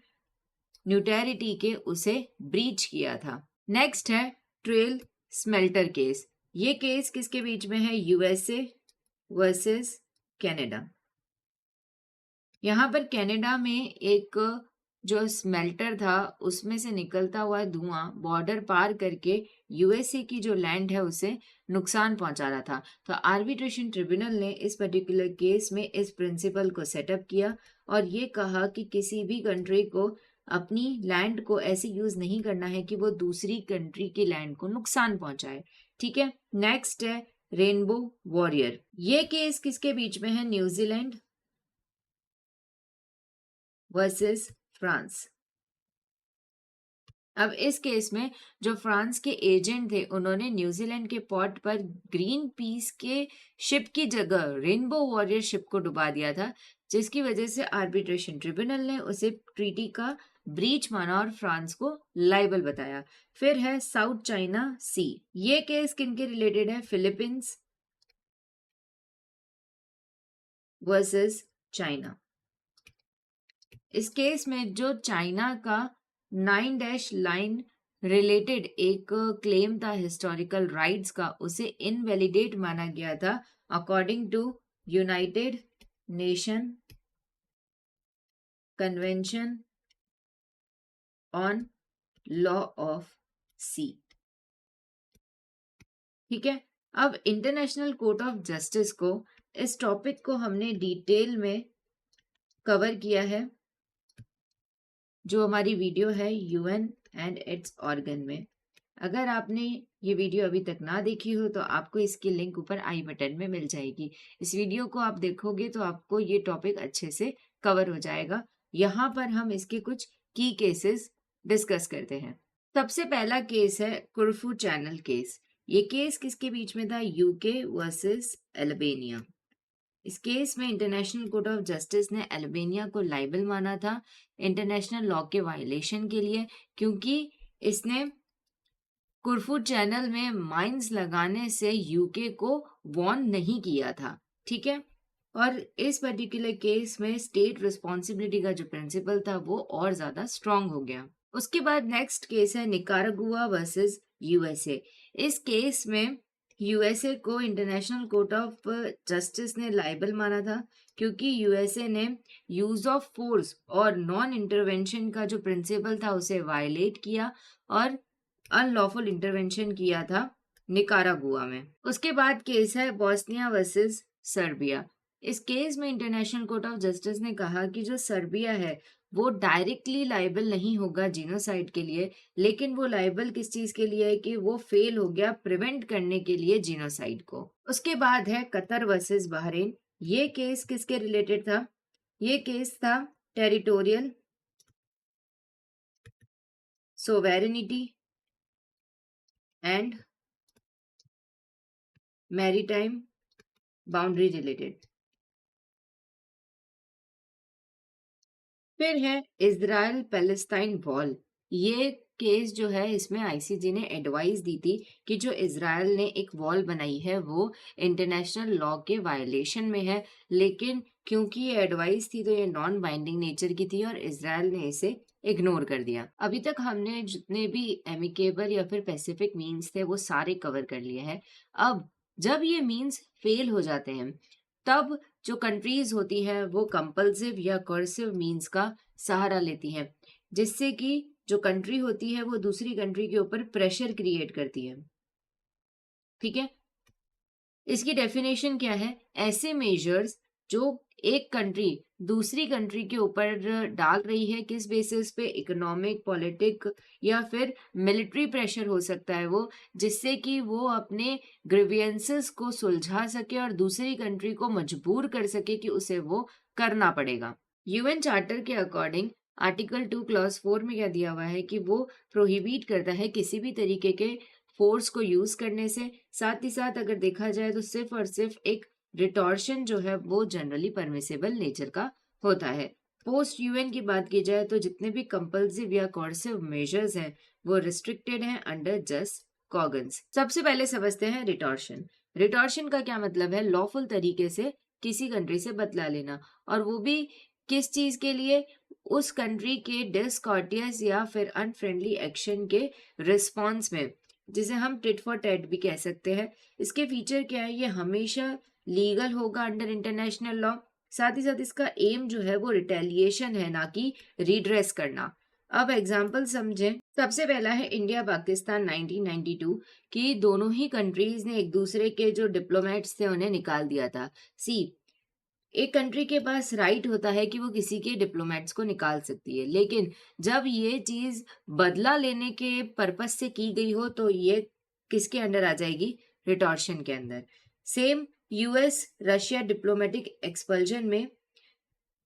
न्यूट्रलिटी के उसे ब्रीच किया था। नेक्स्ट है ट्रेल स्मेल्टर केस। ये केस किसके बीच में है? USA versus Canada. यहाँ पर कनाडा में एक जो स्मेल्टर था उसमें से निकलता हुआ धुआं बॉर्डर पार करके यूएसए की जो लैंड है उसे नुकसान पहुंचा रहा था। तो आर्बिट्रेशन ट्रिब्यूनल ने इस पर्टिकुलर केस में इस प्रिंसिपल को सेटअप किया और ये कहा कि किसी भी कंट्री को अपनी लैंड को ऐसे यूज नहीं करना है कि वो दूसरी कंट्री की लैंड को नुकसान पहुंचाए, ठीक है। नेक्स्ट है रेनबो वॉरियर। ये केस किसके बीच में है? New Zealand versus France. अब इस केस में जो फ्रांस के एजेंट थे उन्होंने न्यूजीलैंड के पोर्ट पर ग्रीन पीस के शिप की जगह रेनबो वॉरियर शिप को डुबा दिया था, जिसकी वजह से आर्बिट्रेशन ट्रिब्यूनल ने उसे ट्रीटी का ब्रीच माना और फ्रांस को लाइबल बताया। फिर है साउथ चाइना सी। ये केस किनके रिलेटेड है? Philippines versus China. इस केस में जो चाइना का 9 लाइन रिलेटेड एक क्लेम था हिस्टोरिकल राइट्स का, उसे इनवैलिडेट माना गया था according to United Nation convention on law of sea, ठीक है। अब इंटरनेशनल कोर्ट ऑफ जस्टिस को, इस टॉपिक को हमने डिटेल में कवर किया है जो हमारी वीडियो है यूएन एंड इट्स ऑर्गन में। अगर आपने ये वीडियो अभी तक ना देखी हो तो आपको इसकी लिंक ऊपर आई बटन में मिल जाएगी। इस वीडियो को आप देखोगे तो आपको ये टॉपिक अच्छे से कवर हो जाएगा। यहाँ पर हम इसके कुछ की केसेस डिस्कस करते हैं। सबसे पहला केस है कुर्फू चैनल केस। ये केस किसके बीच में था? UK versus Albania. इस केस में इंटरनेशनल कोर्ट ऑफ जस्टिस ने अल्बानिया को लाइबल माना था इंटरनेशनल लॉ के वायलेशन के लिए, क्योंकि इसने कुर्फू चैनल में माइंस लगाने से यूके को वार्न नहीं किया था, ठीक है। और इस पर्टिकुलर केस में स्टेट रिस्पॉन्सिबिलिटी का जो प्रिंसिपल था वो और ज्यादा स्ट्रांग हो गया। उसके बाद नेक्स्ट केस है निकारागुआ वर्सेस यूएसए। इस केस में यूएसए को इंटरनेशनल कोर्ट ऑफ जस्टिस ने लाइबल माना था, क्योंकि यूएसए ने यूज ऑफ फोर्स और नॉन इंटरवेंशन का जो प्रिंसिपल था उसे वायलेट किया और अनलॉफुल इंटरवेंशन किया था निकारागुआ में। उसके बाद केस है बॉस्निया वर्सेस सर्बिया। इस केस में इंटरनेशनल कोर्ट ऑफ जस्टिस ने कहा कि जो सर्बिया है वो डायरेक्टली लाइबल नहीं होगा जीनोसाइड के लिए, लेकिन वो लाइबल किस चीज के लिए है कि वो फेल हो गया प्रिवेंट करने के लिए जीनोसाइड को। उसके बाद है कतर वर्सेस बहरीन। ये केस किसके रिलेटेड था? ये केस था territorial sovereignty and maritime boundary related. फिर है इजराइल पैलेस्टाइन वॉल। ये केस जो है इसमें आईसीजे ने एडवाइस दी थी कि जो इजराइल ने एक वॉल बनाई है वो इंटरनेशनल लॉ के वायलेशन में है, लेकिन क्योंकि ये एडवाइस थी तो ये नॉन बाइंडिंग नेचर की थी और इजराइल ने इसे इग्नोर कर दिया। अभी तक हमने जितने भी एमिकेबल या फिर पैसिफिक मीन्स थे वो सारे कवर कर लिए हैं। अब जब ये मीन्स फेल हो जाते हैं तब जो कंट्रीज होती है वो कंपल्सिव या कर्सिव मीन्स का सहारा लेती हैं, जिससे कि जो कंट्री होती है वो दूसरी कंट्री के ऊपर प्रेशर क्रिएट करती है। ठीक है, इसकी डेफिनेशन क्या है? ऐसे मेजर्स जो एक कंट्री दूसरी कंट्री के ऊपर डाल रही है, किस बेसिस पे? इकोनॉमिक, पॉलिटिक या फिर मिलिट्री प्रेशर हो सकता है वो, जिससे कि वो अपने ग्रीवियंसेस को सुलझा सके और दूसरी कंट्री को मजबूर कर सके कि उसे वो करना पड़ेगा। यूएन चार्टर के अकॉर्डिंग आर्टिकल 2 क्लॉज 4 में क्या दिया हुआ है कि वो प्रोहिबिट करता है किसी भी तरीके के फोर्स को यूज करने से। साथ ही साथ अगर देखा जाए तो सिर्फ और सिर्फ एक रिटॉर्शन जो है वो जनरली परमिसेबल नेचर का होता है। पोस्ट यूएन की बात की जाए तो जितने भी कंपल्सिव या कोर्सिव मेजर्स हैं वो रिस्ट्रिक्टेड हैं अंडर जस्ट कॉगन्स। सबसे पहले समझते हैं रिटॉर्शन। रिटॉर्शन का क्या मतलब है? लॉफुल तरीके से किसी कंट्री से बदला लेना, और वो भी किस चीज के लिए? उस कंट्री के डिसकॉर्टियस या फिर अनफ्रेंडली एक्शन के रिस्पॉन्स में, जिसे हम टिट फॉर टैट भी कह सकते हैं। इसके फीचर क्या है? ये हमेशा लीगल होगा अंडर इंटरनेशनल लॉ। साथ ही साथ इसका एम जो है वो रिटेलिएशन है, ना कि रिड्रेस करना। अब एग्जाम्पल समझें। सबसे पहला है इंडिया पाकिस्तान 1992 की दोनों ही कंट्रीज ने एक दूसरे के जो डिप्लोमेट्स थे उन्हें निकाल दिया था। सी, एक कंट्री के पास राइट होता है कि वो किसी के डिप्लोमेट्स को निकाल सकती है, लेकिन जब ये चीज बदला लेने के पर्पज से की गई हो तो ये किसके अंडर आ जाएगी? रिटॉर्शन के अंदर। Same US Russia diplomatic expulsion में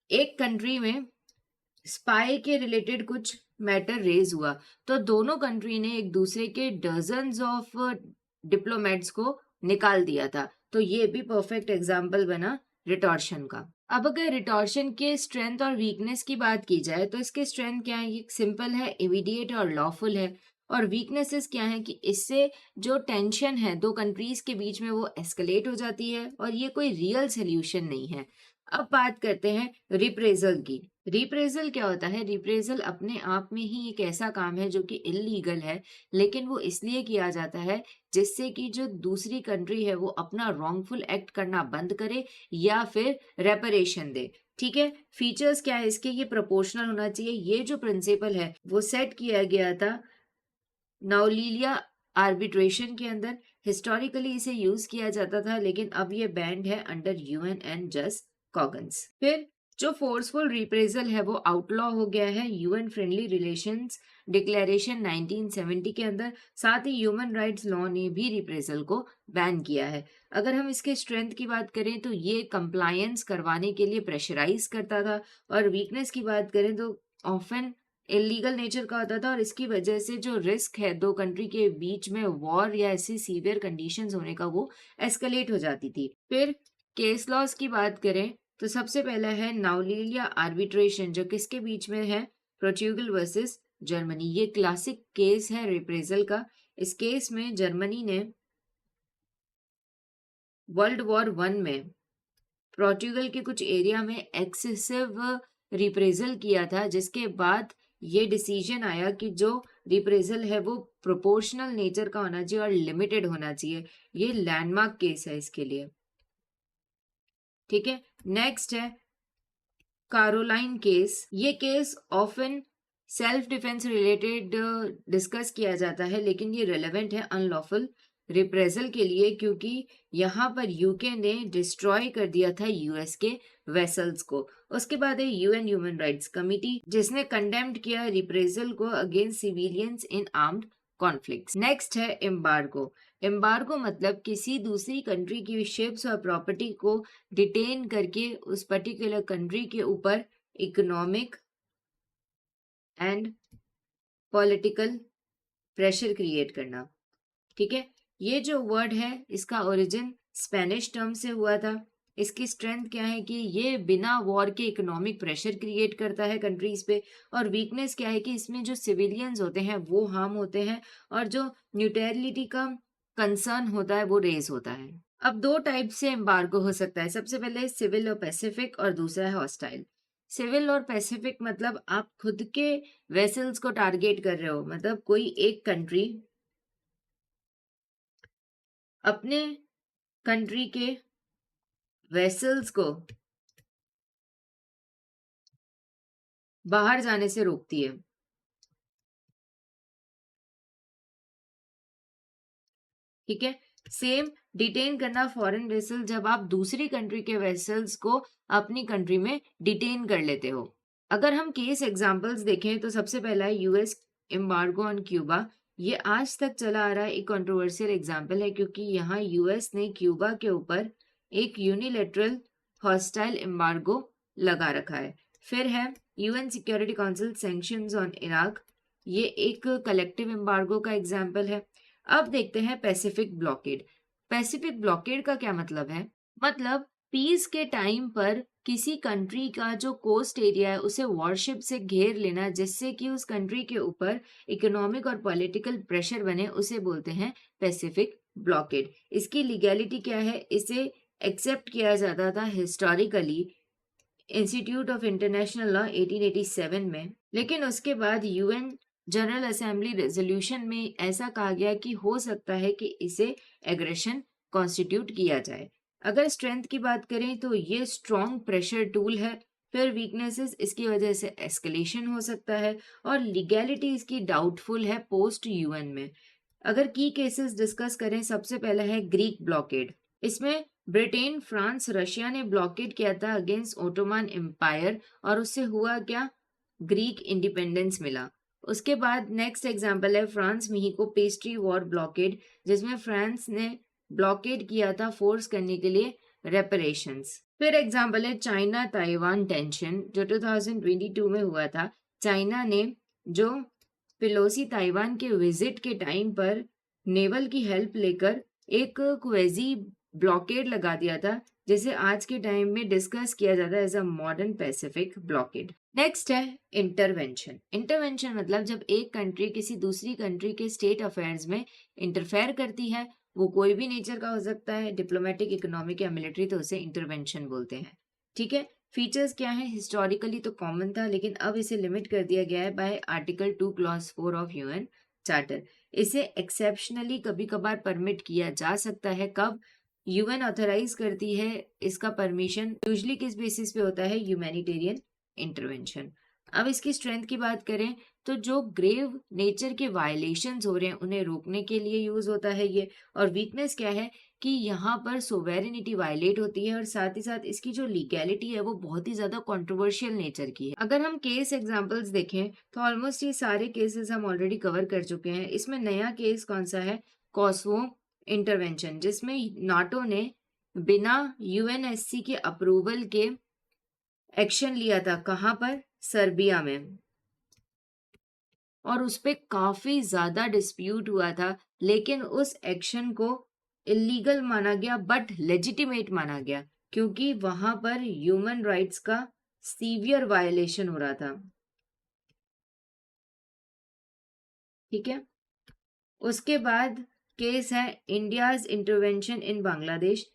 एक कंट्री में स्पाई के रिलेटेड कुछ मैटर रेज हुआ, तो दोनों कंट्री ने एक दूसरे के डजन्स ऑफ डिप्लोमेट्स को निकाल दिया था। तो ये भी परफेक्ट एग्जाम्पल बना रिटॉर्शन का। अब अगर रिटॉर्शन के स्ट्रेंथ और वीकनेस की बात की जाए तो इसके स्ट्रेंथ क्या है? ये सिंपल है, इमीडिएट और लॉफुल है। और वीकनेसेस क्या है? कि इससे जो टेंशन है दो कंट्रीज के बीच में वो एस्केलेट हो जाती है और ये कोई रियल सोल्यूशन नहीं है। अब बात करते हैं रिप्रेजल की। रिप्रेजल क्या होता है? रिप्रेजल अपने आप में ही एक ऐसा काम है जो कि इलीगल है, लेकिन वो इसलिए किया जाता है जिससे कि जो दूसरी कंट्री है वो अपना रॉन्गफुल एक्ट करना बंद करे या फिर रेपरेशन दे। ठीक है, फीचर्स क्या है इसके? ये प्रोपोर्शनल होना चाहिए। ये जो प्रिंसिपल है वो सेट किया गया था नाउलीलिया आर्बिट्रेशन के अंदर। हिस्टोरिकली इसे यूज किया जाता था, लेकिन अब ये बैंड है अंडर यूएन एंड जस्ट कॉगन्स। फिर जो फोर्सफुल रिप्रेजल है वो आउटलॉ हो गया है यूएन फ्रेंडली रिलेशंस डिक्लेरेशन 1970 के अंदर। साथ ही ह्यूमन राइट्स लॉ ने भी रिप्रेजल को बैन किया है। अगर हम इसके स्ट्रेंथ की बात करें तो ये कंप्लायंस करवाने के लिए प्रेशराइज करता था, और वीकनेस की बात करें तो ऑफन इलीगल नेचर का होता था, और इसकी वजह से जो रिस्क है दो कंट्री के बीच में वॉर या ऐसी सीवियर कंडीशंस होने का वो एस्केलेट हो जाती थी। फिर केस लॉस की बात करें तो सबसे पहला है नाउलीलिया आर्बिट्रेशन, जो किसके बीच में है? Portugal versus Germany. ये क्लासिक केस है रिप्रेजल का। इस केस में जर्मनी ने वर्ल्ड वॉर 1 में पोर्चुगल के कुछ एरिया में एक्सेसिव रिप्रेजल किया था, जिसके बाद ये डिसीजन आया कि जो रिप्रेजल है वो प्रोपोर्शनल नेचर का होना चाहिए और लिमिटेड होना चाहिए। ये लैंडमार्क केस है इसके लिए। ठीक है, नेक्स्ट है कैरोलाइन केस। ये case often self defence related discuss किया जाता है, लेकिन ये रिलेवेंट है अनलॉफुल रिप्रेजल के लिए, क्योंकि यहाँ पर यूके ने डिस्ट्रॉय कर दिया था यूएस के वेसल्स को। उसके बाद है यूएन ह्यूमन राइट्स कमिटी, जिसने कंडेम्ड किया रिप्रेजल को अगेंस्ट सिविलियंस इन आर्म्ड कॉन्फ्लिक्ट्स। नेक्स्ट है एम्बार्गो। एम्बार्गो मतलब किसी दूसरी कंट्री की शिप्स और प्रॉपर्टी को डिटेन करके उस पर्टिकुलर कंट्री के ऊपर economic and political pressure create करना। ठीक है, ये जो वर्ड है इसका ओरिजिन स्पेनिश टर्म से हुआ था। इसकी स्ट्रेंथ क्या है? कि ये बिना वॉर के इकोनॉमिक प्रेशर क्रिएट करता है कंट्रीज पे। और वीकनेस क्या है? कि इसमें जो सिविलियंस होते हैं वो हार्म होते हैं, और जो न्यूट्रलिटी का कंसर्न होता है वो रेज होता है। अब दो टाइप से एम्बार्गो हो सकता है। सबसे पहले सिविल और पैसिफिक, और दूसरा है हॉस्टाइल। सिविल और पैसिफिक मतलब आप खुद के वेसल्स को टारगेट कर रहे हो, मतलब कोई एक कंट्री अपने कंट्री के वेसल्स को बाहर जाने से रोकती है। ठीक है, सेम डिटेन करना फॉरेन वेसल, जब आप दूसरी कंट्री के वेसल्स को अपनी कंट्री में डिटेन कर लेते हो। अगर हम केस एग्जांपल्स देखें तो सबसे पहला है यूएस एम्बार्गो ऑन क्यूबा। ये आज तक चला आ रहा है, एक कंट्रोवर्शियल एग्जांपल है क्योंकि यहाँ यूएस ने क्यूबा के ऊपर एक यूनिलेटरल हॉस्टाइल एम्बार्गो लगा रखा है। फिर है UN security council sanctions on Iraq. ये एक कलेक्टिव एम्बार्गो का एग्जाम्पल है। अब देखते हैं पैसिफिक ब्लॉकेड। पैसिफिक ब्लॉकेड का क्या मतलब है? मतलब पीस के टाइम पर किसी कंट्री का जो कोस्ट एरिया है उसे वॉरशिप से घेर लेना, जिससे कि उस कंट्री के ऊपर इकोनॉमिक और पॉलिटिकल प्रेशर बने, उसे बोलते हैं पैसिफिक ब्लॉकेड। इसकी लीगैलिटी क्या है? इसे एक्सेप्ट किया जाता था historically institute of international law 1887 में, लेकिन उसके बाद यूएन जनरल असेंबली रेजोल्यूशन में ऐसा कहा गया कि हो सकता है कि इसे एग्रेशन कॉन्स्टिट्यूट किया जाए। अगर स्ट्रेंथ की बात करें तो ये स्ट्रॉन्ग प्रेशर टूल है। फिर वीकनेसेस, इसकी वजह से एस्केलेशन हो सकता है, और लीगैलिटी इसकी डाउटफुल है पोस्ट यूएन में। अगर की केसेस डिस्कस करें, सबसे पहला है ग्रीक ब्लॉकेड। इसमें ब्रिटेन, फ्रांस, रशिया ने ब्लॉकेड किया था अगेंस्ट ओटोमन एम्पायर, और उससे हुआ क्या? ग्रीक इंडिपेंडेंस मिला। उसके बाद नेक्स्ट एग्जांपल है फ्रांस मेहिको पेस्ट्री वॉर ब्लॉकेड, जिसमें फ्रांस ने ब्लॉकेड किया था फोर्स करने के लिए रेपरेशंस। फिर एग्जांपल है चाइना ताइवान टेंशन, जो 2022 में हुआ था। चाइना ने जो पेलोसी ताइवान के विजिट के टाइम पर नेवल की हेल्प लेकर एक क्वेजी ब्लॉकेड लगा दिया था, जिसे आज के टाइम में डिस्कस किया जाता है as a modern pacific blockade. Next है इंटरवेंशन। इंटरवेंशन मतलब जब एक कंट्री किसी दूसरी कंट्री के स्टेट अफेयर्स में इंटरफेयर करती है, वो कोई भी नेचर का हो सकता है, डिप्लोमेटिक, इकोनॉमिक या मिलिट्री, तो उसे इंटरवेंशन बोलते हैं। ठीक है, फीचर्स क्या है? हिस्टोरिकली तो कॉमन था, लेकिन अब इसे लिमिट कर दिया गया है bye article 2 clause 4 of UN charter. इसे एक्सेप्शनली कभी कभार परमिट किया जा सकता है। कब? यूएन ऑथराइज करती है इसका परमिशन। यूजली किस बेसिस पे होता है? Humanitarian intervention. अब इसकी स्ट्रेंथ की बात करें तो जो ग्रेव नेचर के वायलेशंस हो रहे हैं उन्हें रोकने के लिए यूज होता है ये। और वीकनेस क्या है कि यहाँ पर सोवेरेनिटी वायलेट होती है, और साथ ही साथ इसकी जो लीगैलिटी है वो बहुत ही ज्यादा कंट्रोवर्शियल नेचर की है। अगर हम केस एग्जांपल्स देखें तो ऑलमोस्ट ये सारे केसेस हम ऑलरेडी कवर कर चुके हैं। इसमें नया केस कौन सा है? कोसोवो इंटरवेंशन, जिसमें नाटो ने बिना यूएनएससी के अप्रूवल के एक्शन लिया था। कहाँ पर? सर्बिया में। और उस पे काफी ज्यादा डिस्प्यूट हुआ था, लेकिन उस एक्शन को इलीगल माना गया बट लेजिटिमेट माना गया, क्योंकि वहां पर ह्यूमन राइट्स का सीवियर वायलेशन हो रहा था। ठीक है, उसके बाद केस है इंडियाज इंटरवेंशन इन बांग्लादेश।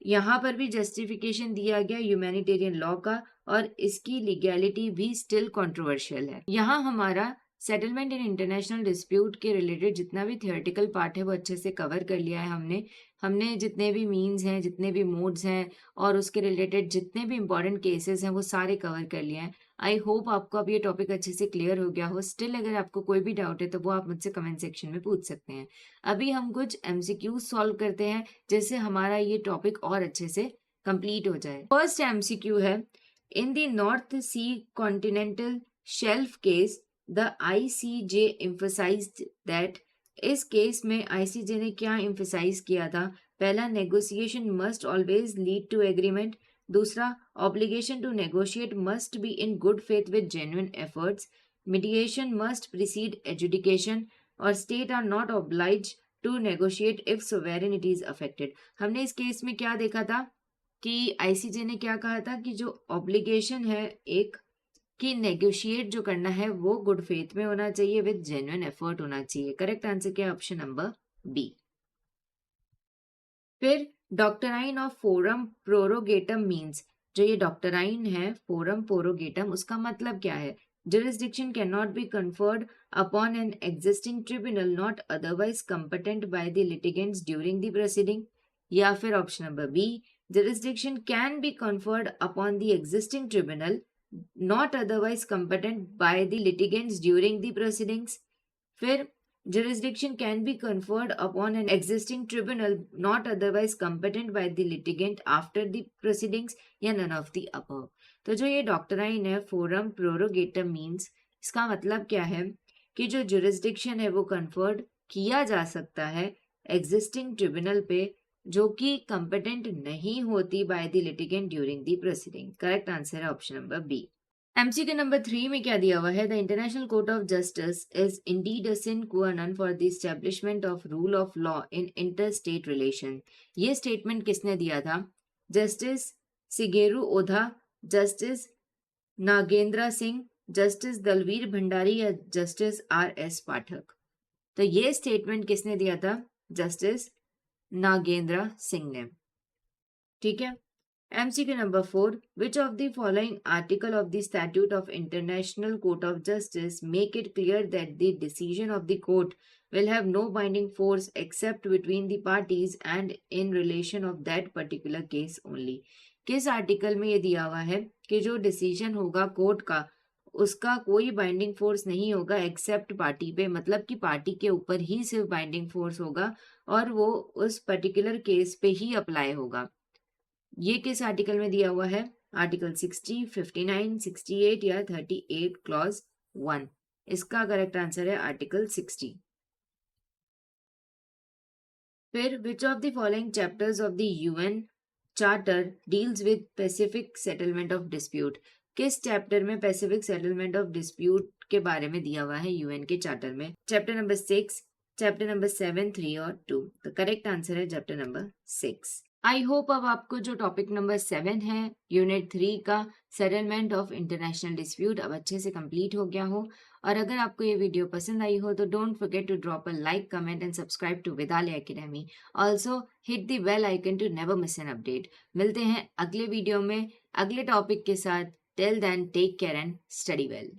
यहाँ पर भी जस्टिफिकेशन दिया गया ह्यूमैनिटेरियन लॉ का, और इसकी लीगैलिटी भी स्टिल कंट्रोवर्शियल है। यहाँ हमारा सेटलमेंट इन इंटरनेशनल डिस्प्यूट के रिलेटेड जितना भी थियोरेटिकल पार्ट है वो अच्छे से कवर कर लिया है हमने। हमने जितने भी मीन्स हैं, जितने भी मोड्स हैं, और उसके रिलेटेड जितने भी इंपॉर्टेंट केसेस हैं वो सारे कवर कर लिए हैं। आई होप आपको अब ये टॉपिक अच्छे से क्लियर हो गया हो। स्टिल अगर आपको कोई भी डाउट है तो वो आप मुझसे कमेंट सेक्शन में पूछ सकते हैं। अभी हम कुछ एमसीक्यूज सॉल्व करते हैं, जिससे हमारा ये टॉपिक और अच्छे से कंप्लीट हो जाए। फर्स्ट एमसीक्यू है, in the north sea continental shelf case the ICJ emphasized that. इस केस में आईसीजे ने क्या एम्फसाइज किया था? पहला, negotiation must always lead to agreement. दूसरा, obligation to negotiate must be in good faith with genuine efforts. Mediation must precede adjudication, और state are not oblige to negotiate if sovereignty is affected. हमने इस केस में क्या देखा था कि आईसीजे ने क्या कहा था कि जो ऑब्लिगेशन है एक कि नेगोशिएट जो करना है वो गुड फेथ में होना चाहिए, विद जेन्युइन एफर्ट होना चाहिए। करेक्ट आंसर क्या है? Option number B. फिर doctrine of forum prorogatum means, जो ये डॉक्टराइन है फोरम प्रोरोगेटम, उसका मतलब क्या है? Jurisdiction cannot be conferred upon an existing tribunal not otherwise competent by the litigants during the proceeding. या फिर option number B, jurisdiction can be conferred upon the existing tribunal not otherwise competent by the litigants during the proceedings. फिर jurisdiction can be conferred upon an existing tribunal not otherwise competent by the litigant after the proceedings, या none of the above. तो जो ये डॉक्टराइन है फोरम प्रोरोगेटम मीन्स, इसका मतलब क्या है कि जो जुरिस्डिक्शन है वो कन्फर्ड किया जा सकता है एग्जिस्टिंग ट्रिब्यूनल पे जो कि कंपेटेंट नहीं होती by the litigant during the proceeding. Correct answer है option number B. MCQ number 3 में क्या दिया हुआ है? The international court of justice is indeed a sine qua non for the establishment of rule of law in inter state relation. ये स्टेटमेंट किसने दिया था? Justice Shigeru Oda, justice Nagendra Singh, justice Dalveer Bhandari या जस्टिस आर.एस. पाठक। तो ये स्टेटमेंट किसने दिया था? जस्टिस नागेंद्र सिंह ने। ठीक है। MCQ number 4, which of the following article of the Statute of International Court of Justice make it clear that the decision of the court will have no binding force except between the parties and in relation of that particular case only? किस आर्टिकल में ये दिया हुआ है कि जो डिसीजन होगा कोर्ट का उसका कोई बाइंडिंग फोर्स नहीं होगा एक्सेप्ट पार्टी पे, मतलब कि पार्टी के ऊपर ही सिर्फ बाइंडिंग फोर्स होगा और वो उस पर्टिकुलर केस पे ही अप्लाई होगा। ये किस आर्टिकल में दिया हुआ है? आर्टिकल 60, 59, 68 या 38 क्लॉज 1। इसका करेक्ट आंसर है आर्टिकल 60। फिर which of the following chapters of the UN charter deals with Pacific settlement of dispute? किस चैप्टर में पैसिफिक सेटलमेंट ऑफ डिस्प्यूट के बारे में दिया हुआ है यूएन के चार्टर में? चैप्टर नंबर 6, चैप्टर नंबर 7, 3 और 2। तो करेक्ट आंसर है चैप्टर नंबर 6। आई होप अब आपको जो टॉपिक नंबर 7 है यूनिट 3 का सेटलमेंट ऑफ इंटरनेशनल डिस्प्यूट अब अच्छे से कंप्लीट हो गया हो। और अगर आपको ये वीडियो पसंद आई हो तो don't forget to drop a like, comment and subscribe to Vidyalaya academy. Also hit the bell icon to never miss an update. मिलते हैं अगले वीडियो में अगले टॉपिक के साथ। Till then take care and study well.